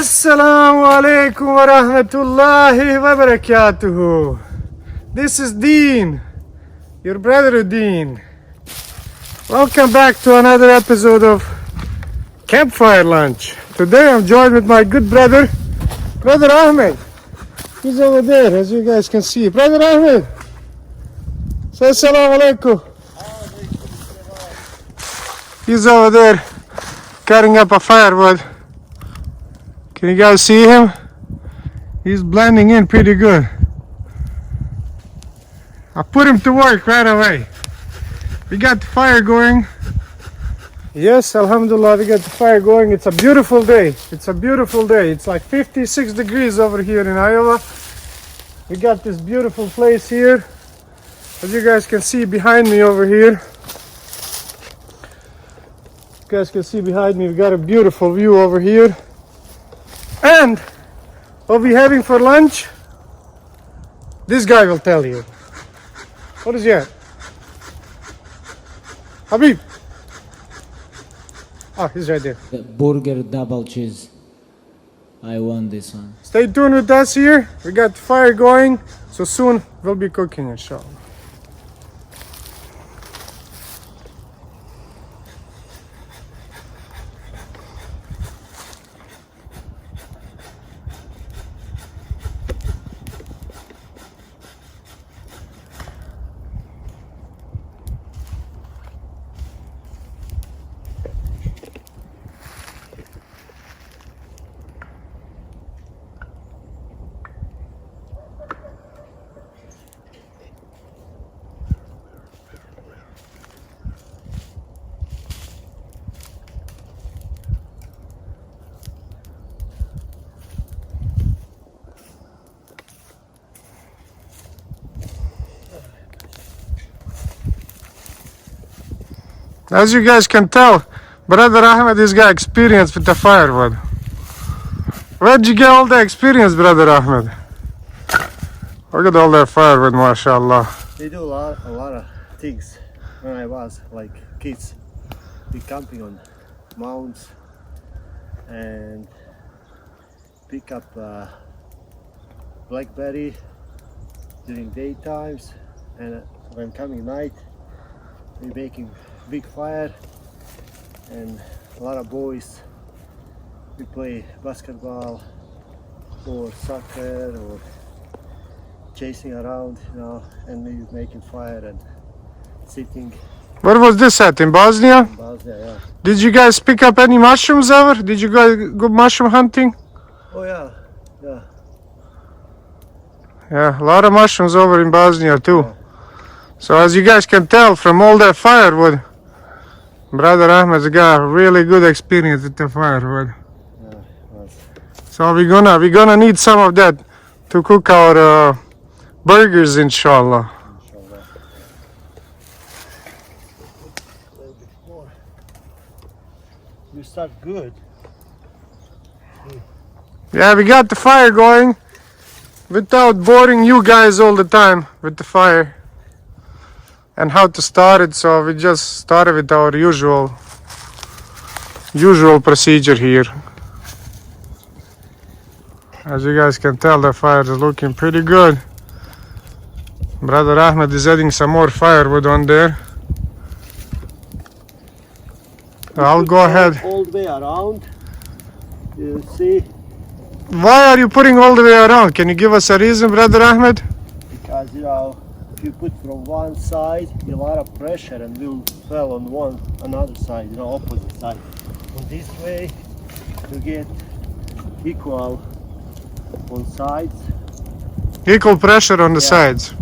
Assalamu alaikum wa rahmatullahi wa barakatuhu. This is Deen, your brother Deen. Welcome back to another episode of Campfire Lunch. Today I'm joined with my good brother Ahmed. He's over there, as you guys can see. Brother Ahmed, say assalamu alaikum. He's over there cutting up a firewood. Can you guys see him? He's blending in pretty good. I put him to work right away. We got the fire going. Yes, alhamdulillah, we got the fire going. It's a beautiful day. It's a beautiful day. It's like 56 degrees over here in Iowa. We got this beautiful place here. As you guys can see behind me over here. You guys can see behind me, we got a beautiful view over here. And what we having for lunch, this guy will tell you. What is that? Khabib. Oh, he's right there. The burger double cheese. I want this one. Stay tuned with us here. We got the fire going, so soon we'll be cooking, inshallah. As you guys can tell, Brother Ahmed is got experience with the firewood. Where'd you get all the experience, Brother Ahmed? Look at all that firewood, mashallah. They do a lot of things. When I was like kids, we camping on mounts and pick up blackberry during daytimes, and when coming night, we making big fire, and a lot of boys, we play basketball or soccer or chasing around, you know, and we making fire and sitting. Where was this at? In Bosnia? In Bosnia, yeah. Did you guys pick up any mushrooms ever? Did you guys go mushroom hunting? Oh yeah, yeah. Yeah, a lot of mushrooms over in Bosnia too. Yeah. So as you guys can tell from all that firewood, Brother Ahmed's got really good experience with the firewood. Yeah, nice. So we're gonna need some of that to cook our burgers, inshallah. Inshallah. A little bit more. You start good. Yeah, we got the fire going without boring you guys all the time with the fire and how to start it. So we just started with our usual procedure here. As you guys can tell, the fire is looking pretty good. Brother Ahmed is adding some more firewood on there. I'll go ahead. All the way around. You see, Why are you putting all the way around? Can you give us a reason, Brother Ahmed? because you know, if you put from one side, a lot of pressure and will fell on another side, you know, opposite side. On this way, you get equal on sides. Equal pressure on the sides.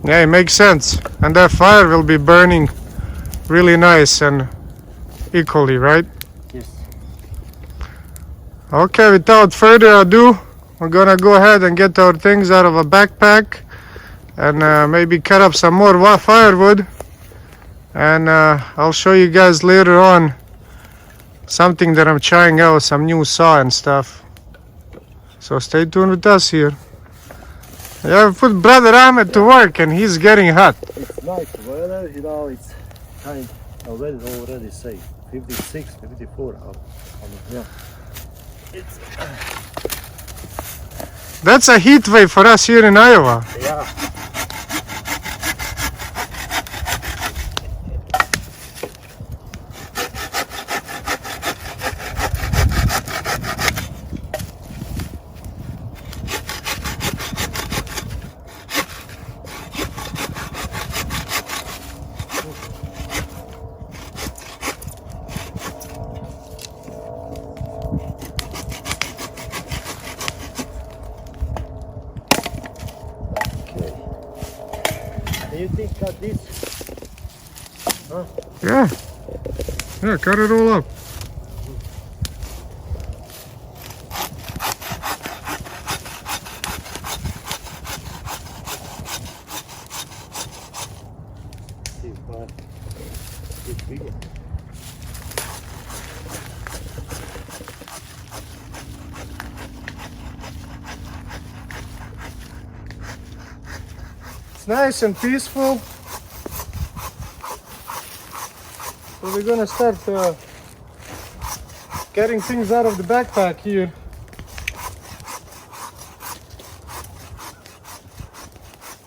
Yeah, it makes sense. And that fire will be burning really nice and equally, right? Yes. Okay, without further ado, we're gonna go ahead and get our things out of a backpack and maybe cut up some more firewood. And I'll show you guys later on something that I'm trying out, some new saw and stuff. So stay tuned with us here. Yeah, we put Brother Ahmed to work and he's getting hot. It's nice weather, you know, it's kind of already safe. 56, 54 out. Yeah. It's That's a heat wave for us here in Iowa. yeah. You think cut this? Huh? Yeah. Yeah, cut it all up. See, but it's bigger. It's nice and peaceful. So we're gonna start getting things out of the backpack here.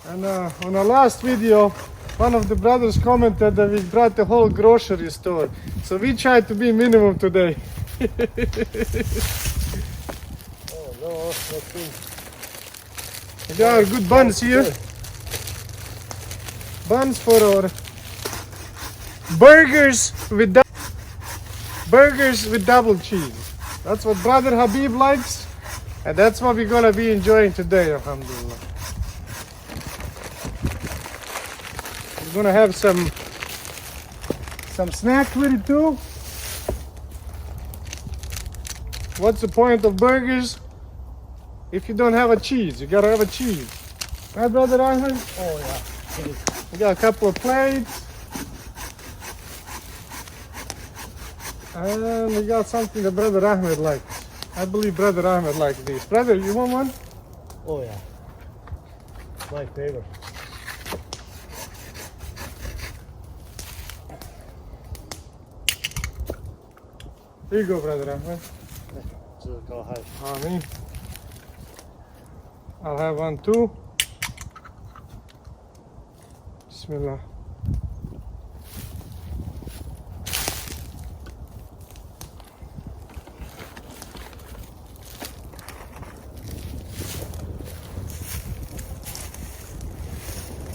And on our last video, one of the brothers commented that we brought the whole grocery store. So we tried to be minimum today. Oh no, let's see. We got our good buns here. Buns for our burgers with double cheese. That's what brother Khabib likes, and that's what we're gonna be enjoying today, alhamdulillah. We're gonna have some snack with it too. What's the point of burgers if you don't have a cheese? You gotta have a cheese. Right, brother Ahmed? Oh yeah. We got a couple of plates. And we got something that brother Ahmed likes. I believe brother Ahmed likes these. Brother, you want one? Oh yeah. My favorite. Here you go, brother Ahmed. So go ahead. Ameen. I'll have one too. Bismillah.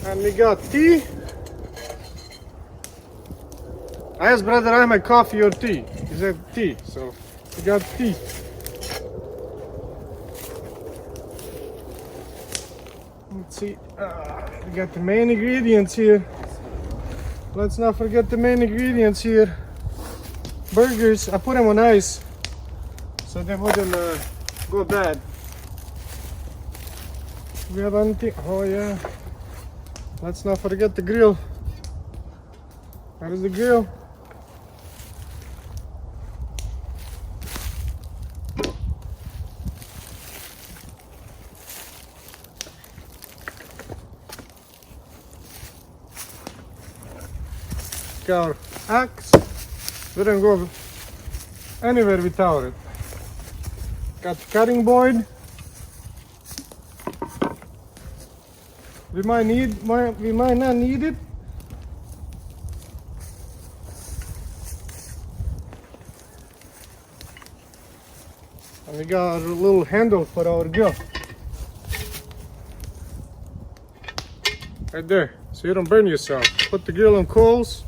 And we got tea. I asked brother Ahmed coffee or tea. He said tea, so we got tea. Let's see, we got the main ingredients here. Let's not forget the main ingredients here. Burgers, I put them on ice so they wouldn't go bad. We have anything? Oh yeah. Let's not forget the grill. That is the grill. Our axe. We don't go anywhere without it. Got the cutting board. We might not need it. And we got a little handle for our grill. Right there, so you don't burn yourself. Put the grill on coals.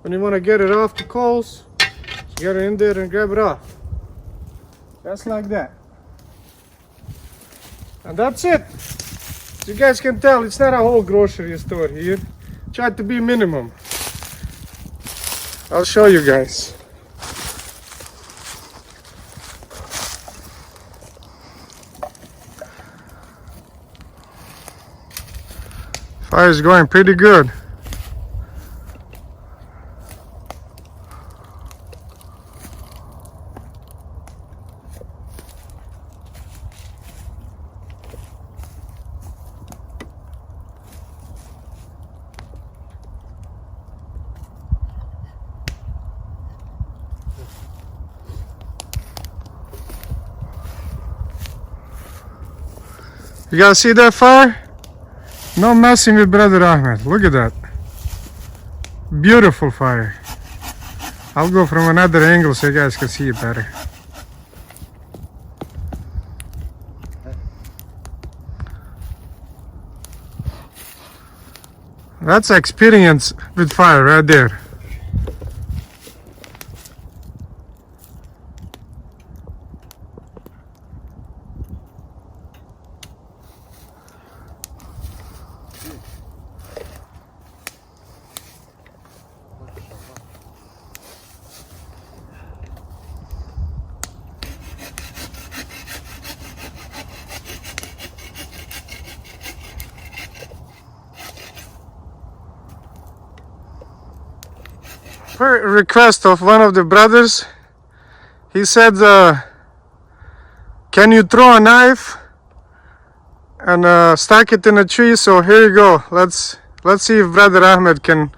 When you want to get it off the coals, just get it in there and grab it off. Just like that. And that's it. As you guys can tell, it's not a whole grocery store here. Try to be minimum. I'll show you guys. Fire is going pretty good. You guys see that fire? No messing with brother Ahmed. Look at that. Beautiful fire. I'll go from another angle so you guys can see it better. That's experience with fire right there. Per request of one of the brothers, he said, can you throw a knife and stack it in a tree? So here you go. Let's see if brother Ahmed can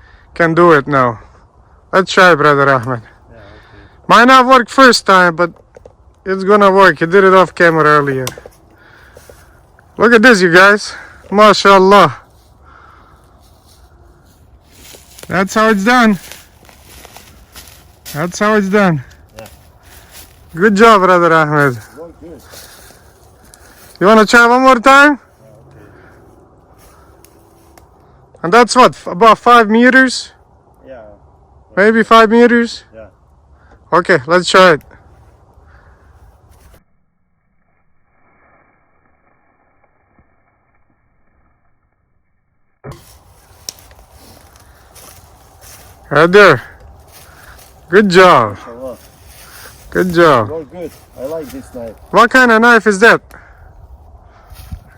do it now. Let's try, brother Ahmed. Yeah, okay. Might not work first time, but it's gonna work. He did it off camera earlier. Look at this, you guys. MashaAllah. That's how it's done. That's how it's done. Yeah. Good job, brother Ahmed. Well, good. You want to try one more time? Yeah, okay. And that's what, about 5 meters? Yeah. Maybe 5 meters? Yeah. Okay, let's try it. Right there. Good job. Mashallah. Good job. Well, good. I like this knife. What kind of knife is that?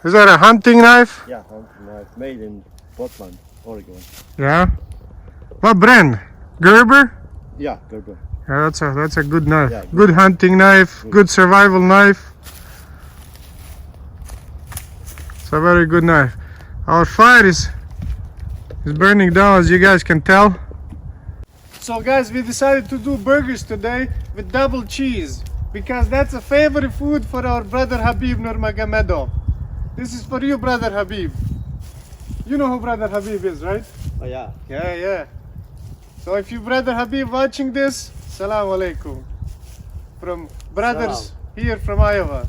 Is that a hunting knife? Yeah, hunting knife made in Portland, Oregon. Yeah. What brand? Gerber? Yeah, Gerber. Yeah, that's a good knife. Yeah, good hunting knife, good survival knife. It's a very good knife. Our fire is burning down, as you guys can tell. So guys, we decided to do burgers today with double cheese because that's a favorite food for our brother Khabib Nurmagomedov. This is for you, brother Khabib. You know who brother Khabib is, right? Oh, yeah. Yeah. So if you brother Khabib watching this, salam alaikum. From brothers here from Iowa.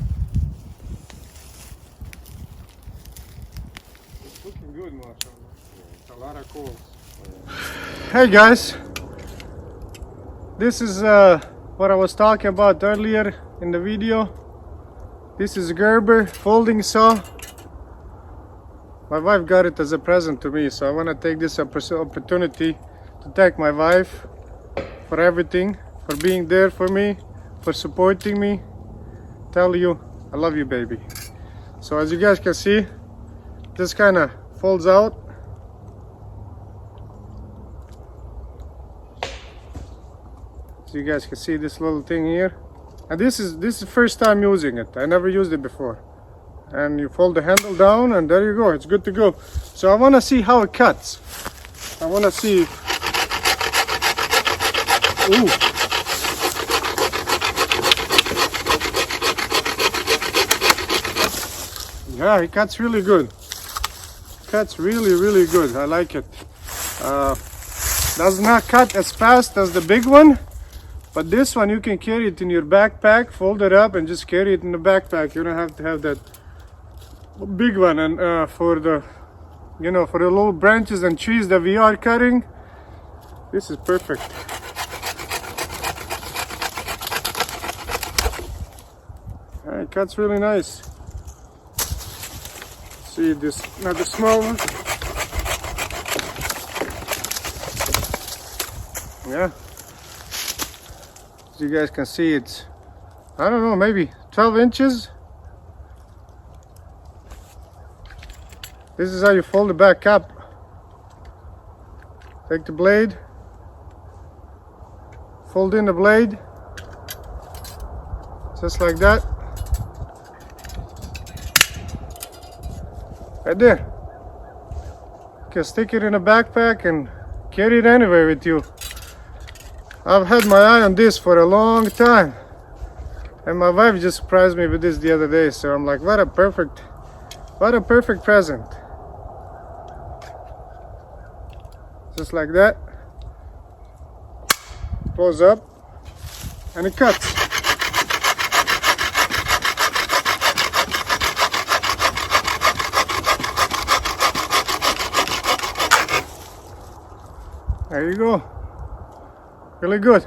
It's looking good, mashallah. It's a lot of coals. Hey guys. This is what I was talking about earlier in the video. This is Gerber folding saw. My wife got it as a present to me, so I want to take this opportunity to thank my wife for everything, for being there for me, for supporting me. Tell you, I love you, baby. So as you guys can see, this kind of folds out. So you guys can see this little thing here, and this is the first time using it. I never used it before. And you fold the handle down, and there you go. It's good to go. So I want to see how it cuts. I want to see. Ooh. Yeah, it cuts really good. Cuts really good. I like it. Does not cut as fast as the big one. But this one you can carry it in your backpack, fold it up and just carry it in the backpack. You don't have to have that big one. And for the little branches and trees that we are cutting, this is perfect. It cuts really nice. See this, another small one. Yeah. You guys can see it's, I don't know, maybe 12 inches. This is how you fold it back up. Take the blade, fold in the blade, just like that. Right there. You can stick it in a backpack and carry it anywhere with you. I've had my eye on this for a long time, and my wife just surprised me with this the other day, so I'm like, what a perfect What a perfect present. Just like that. Close up. And it cuts. There you go. Really good.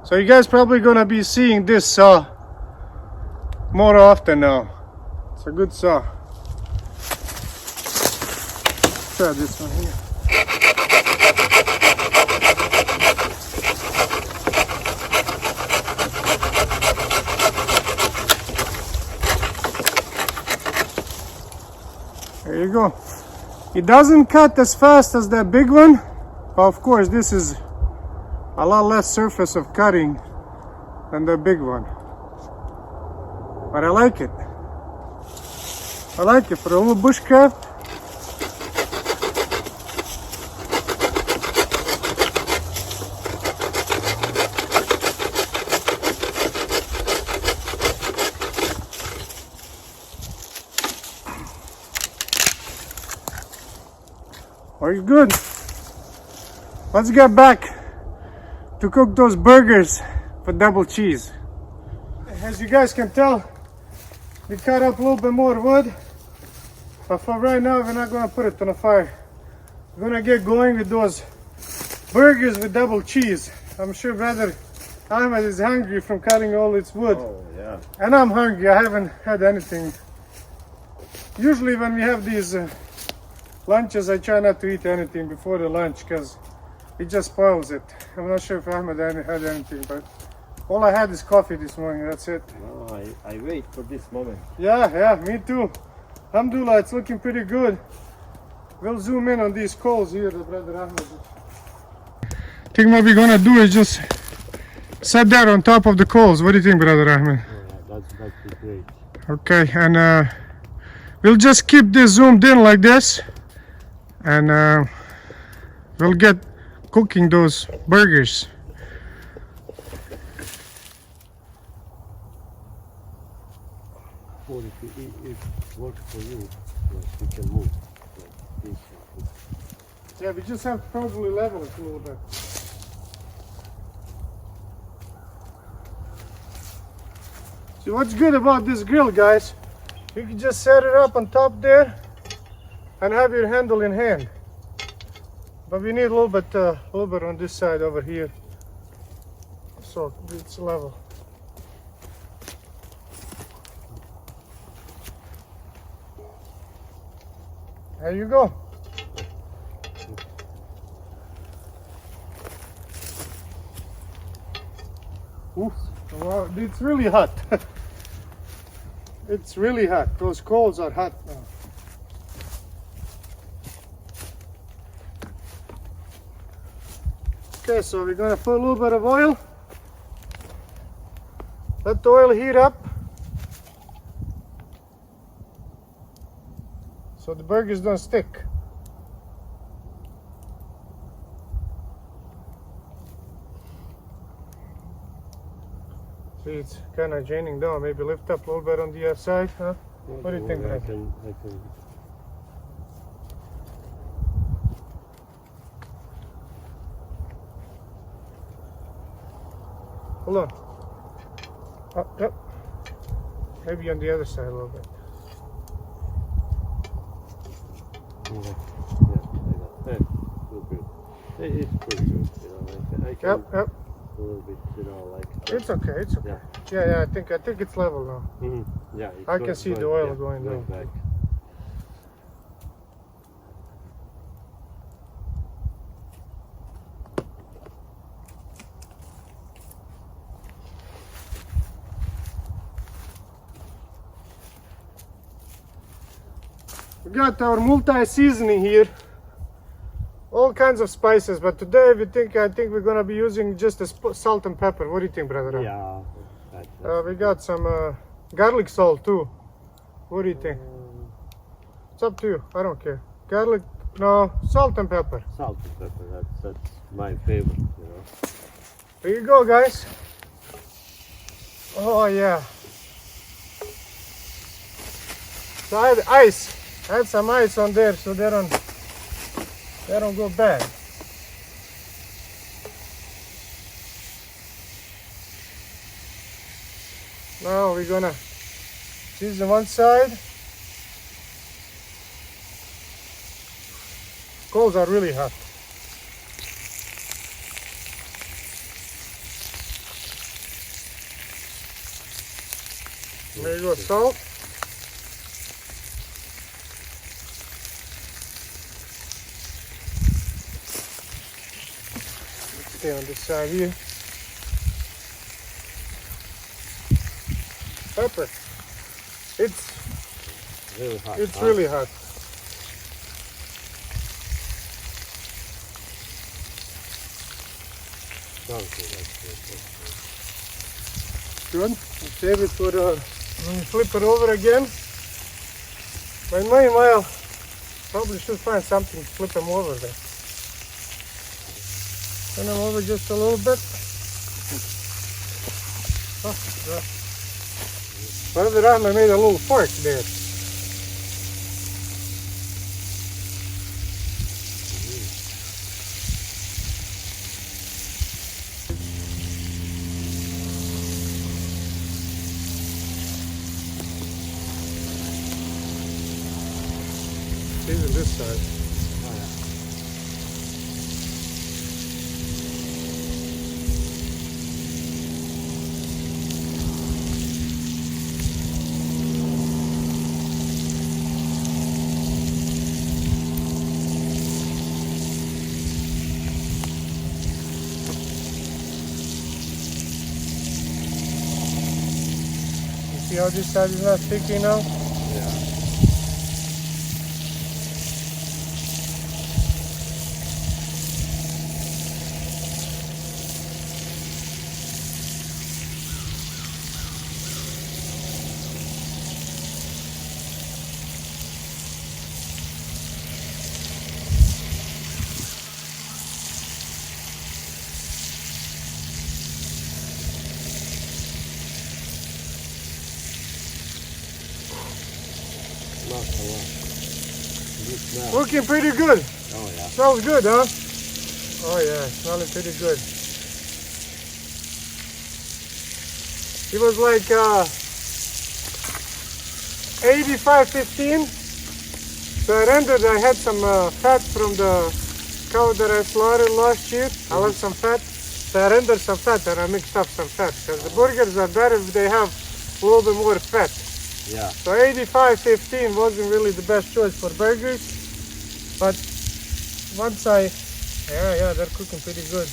So you guys probably gonna be seeing this saw more often now. It's a good saw. Try this one here. There you go. It doesn't cut as fast as that big one. Of course, this is a lot less surface of cutting than the big one. But I like it. I like it for a little bushcraft. Very good. Let's get back to cook those burgers for double cheese. As you guys can tell, we cut up a little bit more wood, but for right now we're not gonna put it on the fire. We're gonna get going with those burgers with double cheese. I'm sure brother Ahmed is hungry from cutting all its wood. Oh yeah. And I'm hungry, I haven't had anything. Usually when we have these lunches, I try not to eat anything before the lunch because it just spoils it. I'm not sure if Ahmed had anything, but all I had is coffee this morning, that's it. No, I wait for this moment. Yeah, me too. Alhamdulillah, it's looking pretty good. We'll zoom in on these coals here, the brother Ahmed. I think what we're gonna do is just set that on top of the coals. What do you think, brother Ahmed? Oh, yeah, that'd be great. Okay, and we'll just keep this zoomed in like this, and we'll get cooking those burgers. Or if it works for you, you can move. Like this. Yeah, we just have to probably level it a little bit. See, what's good about this grill, guys, you can just set it up on top there and have your handle in hand. But we need a little bit on this side over here, so it's level. There you go. Oof, wow, it's really hot. It's really hot. Those coals are hot now. Okay, so we're gonna put a little bit of oil. Let the oil heat up. So the burgers don't stick. See, it's kind of draining down. Maybe lift up a little bit on the other side, huh? What do you think, I Brad? can. Hold on. Oh, yep. Maybe on the other side a little bit. Yeah, like that. Good. It's pretty good, you know. I can Yep. a little bit, you know, like. It's okay. It's okay. Yeah. I think it's level now. Mm-hmm. Yeah. I can see the oil going down. Back. We got our multi-seasoning here. All kinds of spices, but today I think we're gonna be using just the salt and pepper. What do you think, brother? Yeah. We got some garlic salt too. What do you think? It's up to you. I don't care. Garlic, no, salt and pepper. Salt and pepper. That's my favorite. You know. There you go, guys. Oh yeah. So I had ice. I had some ice on there so they don't go bad. Now we're gonna season one side. Coals are really hot. There you go, salt. Stay on this side here. Pepper. It's Really hot. It's really hot. Good. Save it for when you flip it over again. But meanwhile, probably should find something to flip them over there. Turn them over just a little bit. Oh, yeah. Brother Ahmed made a little fork there. Even this side. See how this side is not sticky now? Yeah. Looking pretty good. Oh yeah. Smells good, huh? Oh yeah, smelling pretty good. It was like 85-15. So I rendered, I had some fat from the cow that I slaughtered last year. I left some fat. So I rendered some fat and I mixed up some fat. Because the burgers are better if they have a little bit more fat. Yeah. So 85-15 wasn't really the best choice for burgers. But once yeah, they're cooking pretty good.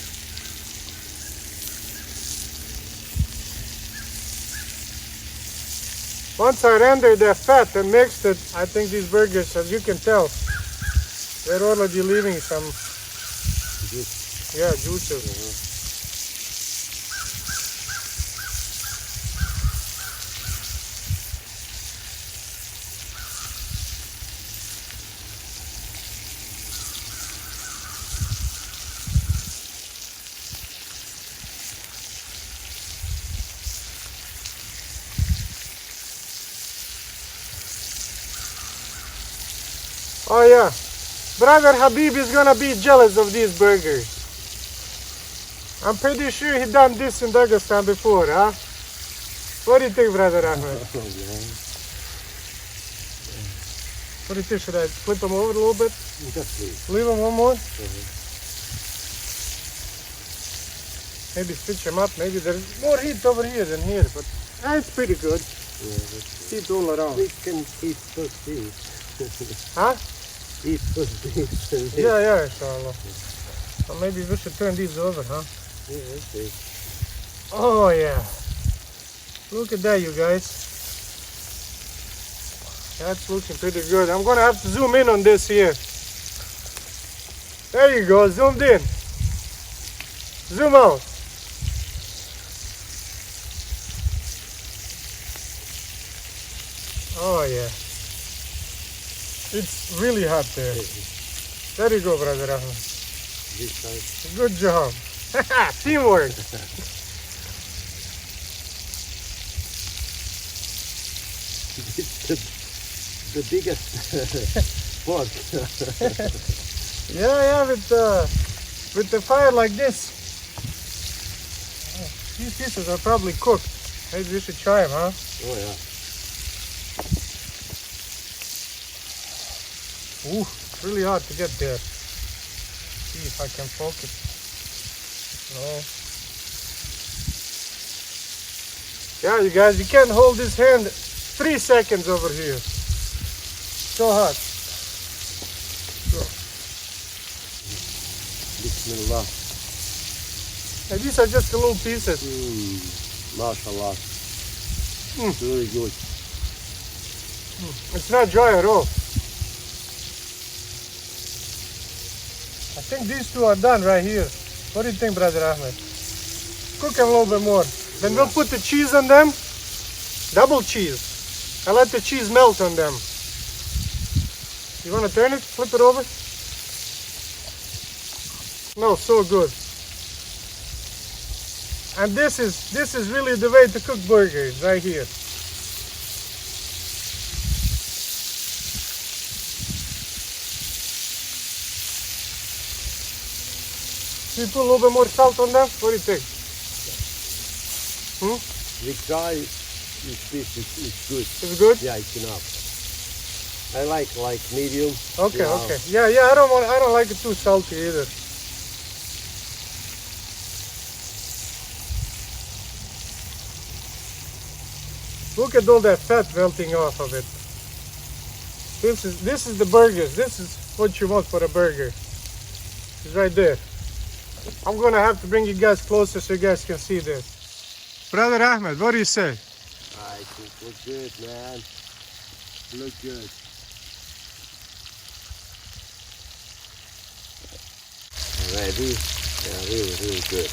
Once I rendered the fat and mixed it, I think these burgers, as you can tell, they're already leaving some Juice. Yeah, juices. Oh yeah, brother Khabib is gonna be jealous of these burgers. I'm pretty sure he done this in Dagestan before, huh? What do you think, brother Ahmed? What do you think? Should I flip them over a little bit? Leave them one more? Maybe switch them up. Maybe there's more heat over here than here, but it's pretty good. Heat all around. We can eat first these. Huh? Eat first these. Yeah, inshallah. So maybe we should turn these over, huh? Yeah, okay. Oh yeah. Look at that, you guys. That's looking pretty good. I'm gonna have to zoom in on this here. There you go, zoomed in. Zoom out. Oh yeah. It's really hot there. There you go, brother Ahmed. This side. Good job. Teamwork. the biggest pork. Yeah, with the fire like this. These pieces are probably cooked. Maybe we should try them, huh? Oh yeah. Ooh, it's really hard to get there. See if I can focus. No. Yeah, you guys, you can't hold this hand 3 seconds over here. So hot. Bismillah. And these are just the little pieces. MashaAllah. Very good. It's not dry at all. I think these two are done right here. What do you think, Brother Ahmed? Cook them a little bit more. Then we'll put the cheese on them. Double cheese. I let the cheese melt on them. You want to turn it? Flip it over? No, so good. And this is really the way to cook burgers right here. Should we put a little bit more salt on them? What do you think? We try this piece, it's good. It's good? Yeah, it's enough. I like medium. Okay, Yeah. okay. Yeah, I don't like it too salty either. Look at all that fat melting off of it. This is the burgers. This is what you want for a burger. It's right there. I'm gonna have to bring you guys closer so you guys can see this. Brother Ahmed, what do you say? I think look good, man. Look good. Ready? Yeah, really good.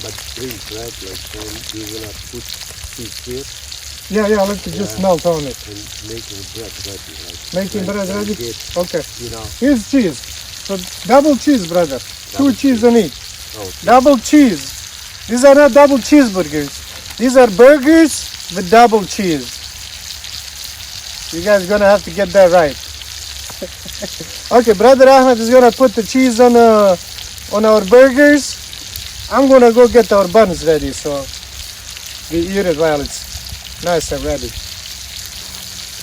But please, right? Like you're gonna put seeds here Yeah, let it just melt on it. and making bread ready. Like Making bread ready? Get, Okay. you know. Here's cheese. So double cheese, brother. Double Two cheese on each. Oh, Double cheese. These are not double cheeseburgers. These are burgers with double cheese. You guys gonna have to get that right. Okay, Brother Ahmed is gonna put the cheese on our burgers. I'm gonna go get our buns ready so we eat it while it's nice and ready.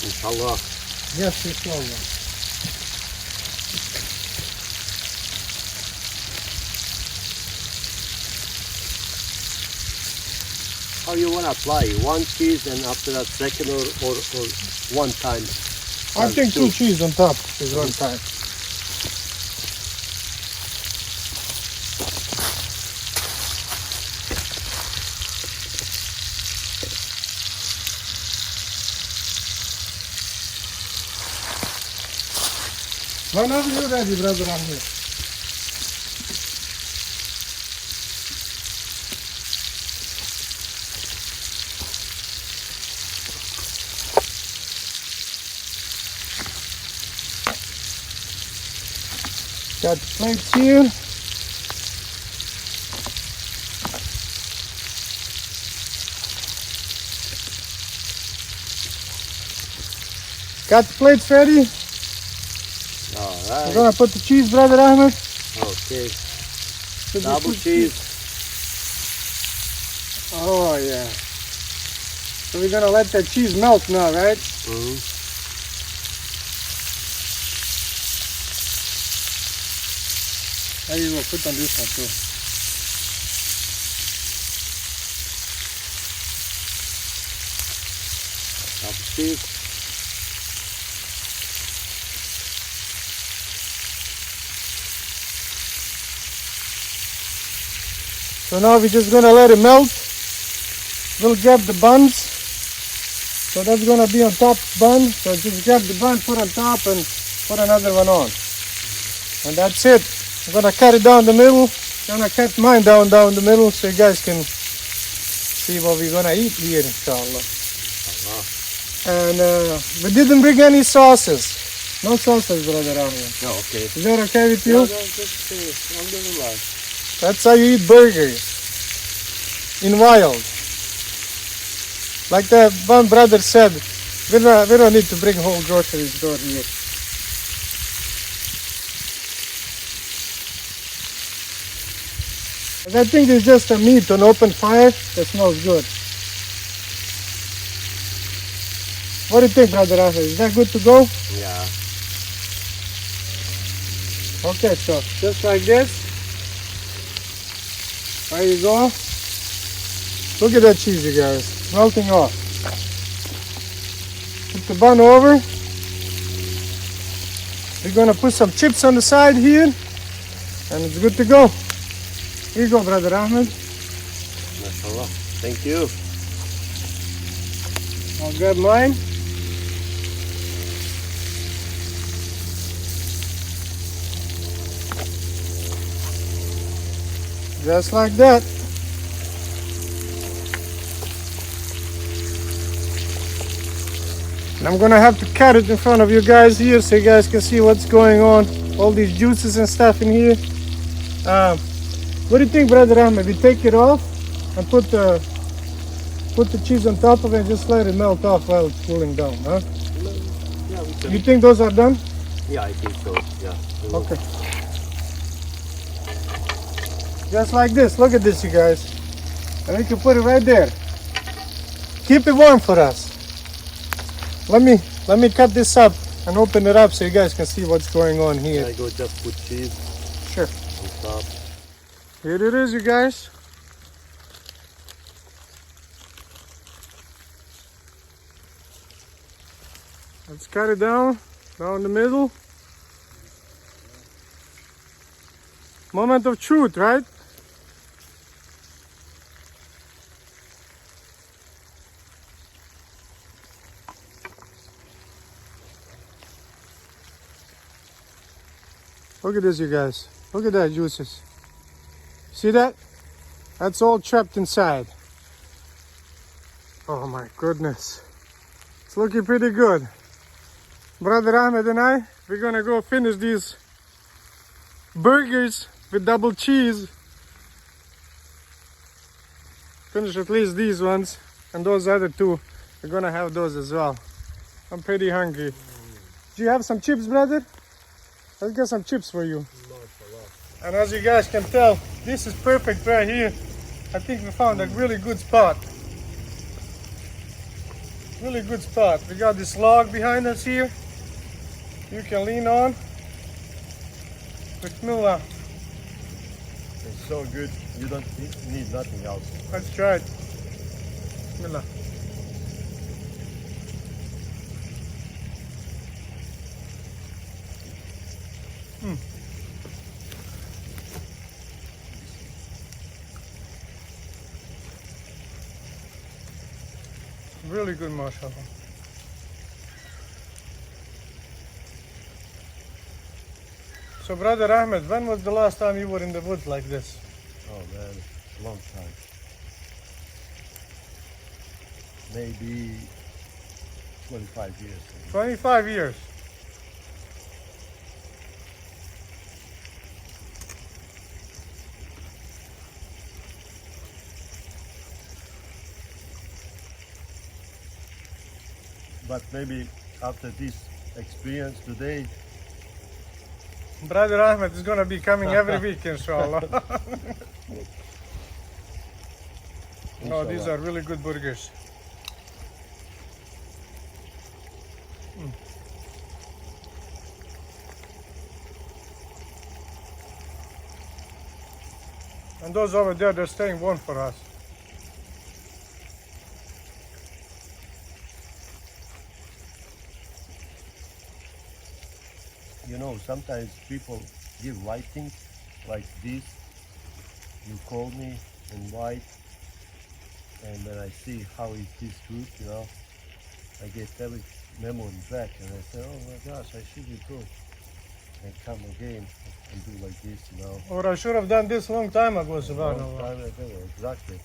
inshallah. Yes, inshallah. How you wanna apply? One cheese and after that second or one time? I think two cheese on top is one time. Whenever you're ready, Brother Ahmed. Got the plates here. Got the plates ready. We're Alright. gonna put the cheese, Brother Ahmed. Okay. Should we Double put cheese. Oh yeah. So we're gonna let that cheese melt now, right? Mm-hmm. There you go, put on this one too. Double cheese. So now we're just gonna let it melt. We'll grab the buns. So that's gonna be on top bun. So just grab the bun, put on top and put another one on. And that's it. I'm gonna cut it down the middle. I'm gonna cut mine down the middle so you guys can see what we're gonna eat here, inshallah. And we didn't bring any sauces. No sausage, brother Ahmed. No, okay. Is that okay with you? No, just alhamdulillah. That's how you eat burgers. In wild. Like that one brother said, we don't need to bring whole grocery store here. I think it's just a meat on open fire that smells good. What do you think, brother Ahmed? Is that good to go? Yeah. Okay, so just like this. There you go. Look at that cheese, you guys. Melting off. Put the bun over. We're gonna put some chips on the side here. And it's good to go. Here you go, brother Ahmed. MashaAllah. Thank you. I'll grab mine. Just like that. And I'm gonna have to cut it in front of you guys here so you guys can see what's going on. All these juices and stuff in here. What do you think, brother Ahmed? We take it off and put the cheese on top of it and just let it melt off while it's cooling down, huh? Yeah, we can. You think those are done? Yeah, I think so. Yeah. Okay. Just like this. Look at this, you guys. And we can put it right there. Keep it warm for us. Let me cut this up and open it up so you guys can see what's going on here. I go just put cheese Sure. on top. Here it is, you guys. Let's cut it down the middle. Moment of truth, right? Look at this, you guys. Look at that juices. See that? That's all trapped inside. Oh my goodness. It's looking pretty good. Brother Ahmed and I, we're gonna go finish these burgers with double cheese. Finish at least these ones, and those other two, we're gonna have those as well. I'm pretty hungry. Do you have some chips, brother? Let's get some chips for you. And as you guys can tell, this is perfect right here. I think we found a really good spot. Really good spot. We got this log behind us here. You can lean on. Bismillah. It's so good. You don't need nothing else. Let's try it. Bismillah. Really good, mashallah. So, brother Ahmed, when was the last time you were in the woods like this? Oh man, long time. Maybe 25 years. 25 years. But maybe after this experience today, Brother Ahmed is gonna be coming every week, inshallah. Oh, these are really good burgers. And those over there, they're staying warm for us. you know, sometimes people give writing like this. You call me in white, and when I see how is this fruit, you know, I get every memory back, and I say, oh my gosh, I should go and come again and do like this, you know. Or I should have done this long time ago, Long subhanAllah. time ago, exactly.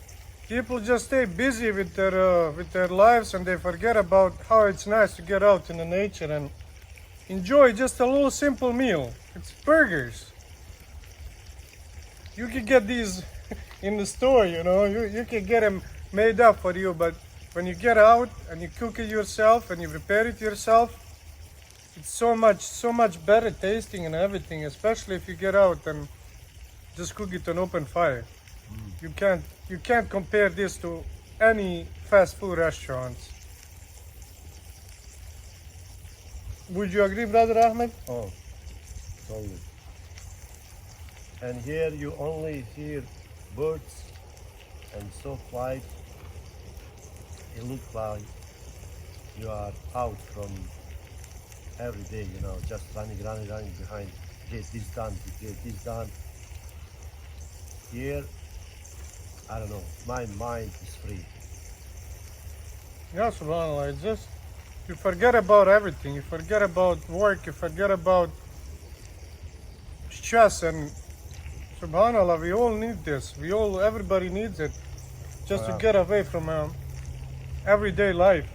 People just stay busy with their lives, and they forget about how it's nice to get out in the nature and enjoy just a little simple meal. It's burgers. You can get these in the store, you know. You can get them made up for you, but when you get out and you cook it yourself and you prepare it yourself, it's so much better tasting and everything, especially if you get out and just cook it on open fire. You can't compare this to any fast food restaurants. Would you agree, Brother Ahmed? Oh, totally. And here you only hear birds and so quiet. It looks like you are out from every day, you know, just running behind. Get this done, get this done. Here, I don't know, my mind is free. Yeah, subhanAllah, it's just, you forget about everything. You forget about work, you forget about stress, and subhanAllah, we all need this. Everybody needs it. Just to get away from everyday life.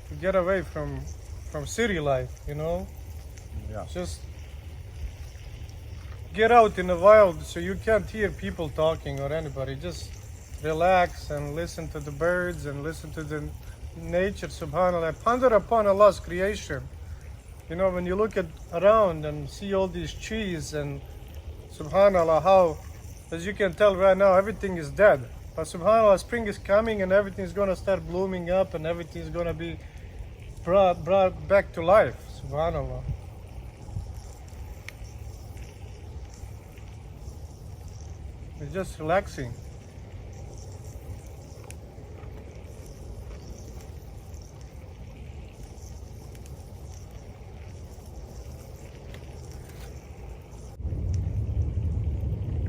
To get away from city life, you know? Yeah. Just get out in the wild so you can't hear people talking or anybody. Just relax and listen to the birds and listen to the nature, subhanAllah. Ponder upon Allah's creation. You know, when you look around and see all these trees and subhanAllah, how, as you can tell right now, everything is dead. But subhanAllah, spring is coming and everything is going to start blooming up and everything is going to be brought back to life, subhanAllah. It's just relaxing.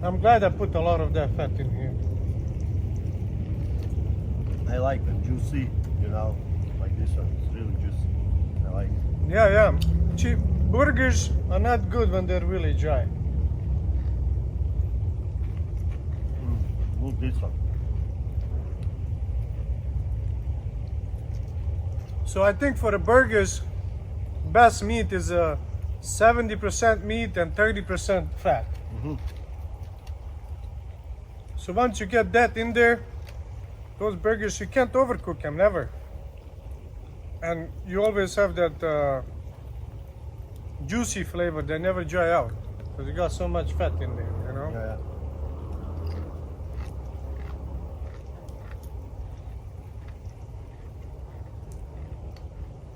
I'm glad I put a lot of that fat in here. I like them juicy, you know, like this one. It's really juicy. I like it. Yeah. Cheap burgers are not good when they're really dry. Look this one. So I think for the burgers, best meat is 70% meat and 30% fat. So once you get that in there, those burgers, you can't overcook them, never. And you always have that juicy flavor. They never dry out because you got so much fat in there, you know? Yeah.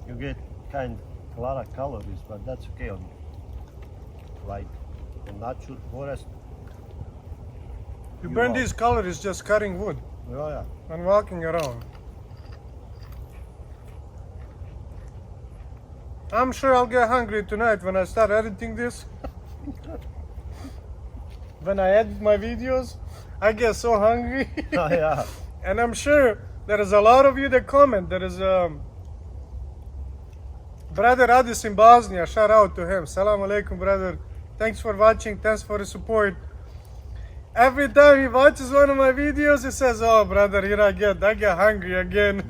You get a lot of calories, but that's okay on like the natural forest. You burn these calories just cutting wood Yeah. and walking around. I'm sure I'll get hungry tonight when I start editing this. When I edit my videos, I get so hungry. Oh, yeah. And I'm sure there is a lot of you that comment. There is Brother Adis in Bosnia, shout out to him. Salam alaikum, brother. Thanks for watching, thanks for the support. Every time he watches one of my videos, he says, oh brother, here I get hungry again.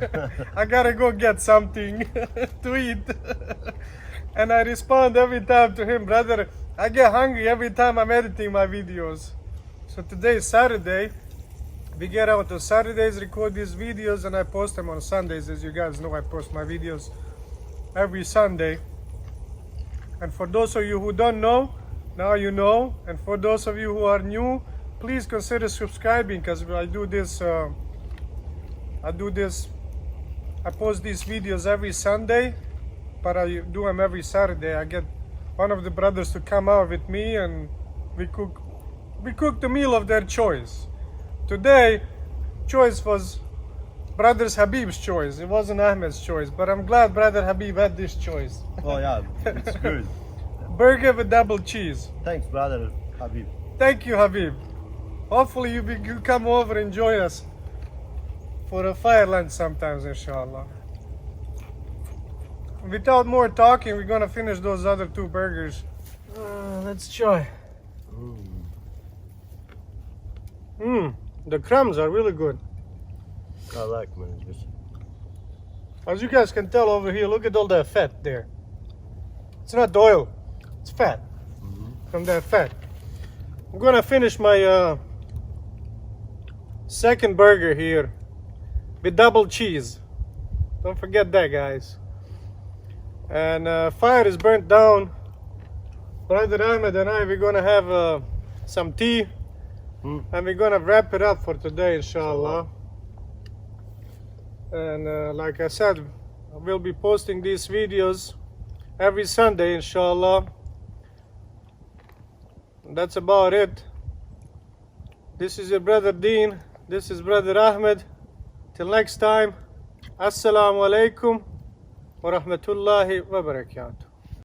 I gotta go get something to eat. And I respond every time to him, brother, I get hungry every time I'm editing my videos. So today is Saturday. We get out on Saturdays, record these videos, and I post them on Sundays. As you guys know, I post my videos every Sunday. And for those of you who don't know, now you know. And for those of you who are new, please consider subscribing, because I post these videos every Sunday, but I do them every Saturday. I get one of the brothers to come out with me and we cook the meal of their choice. Today, choice was Brother Habib's choice. It wasn't Ahmed's choice, but I'm glad Brother Habib had this choice. Oh yeah, it's good. Burger with double cheese. Thanks, brother Habib. Thank you, Habib. Hopefully you come over and join us for a fire lunch sometimes, inshallah. Without more talking, we're gonna finish those other two burgers. Let's try. The crumbs are really good. I like, man. As you guys can tell over here, look at all that fat there. It's not oil, it's fat. From that fat. I'm gonna finish my second burger here with double cheese. Don't forget that, guys. And fire is burnt down. Brother Ahmed and I, we're gonna have some tea, and we're gonna wrap it up for today, inshallah. And like I said, I will be posting these videos every Sunday, inshallah. And that's about it. This is your brother Deen. This is brother Ahmed. Till next time, assalamu alaikum wa rahmatullahi wa barakatuh.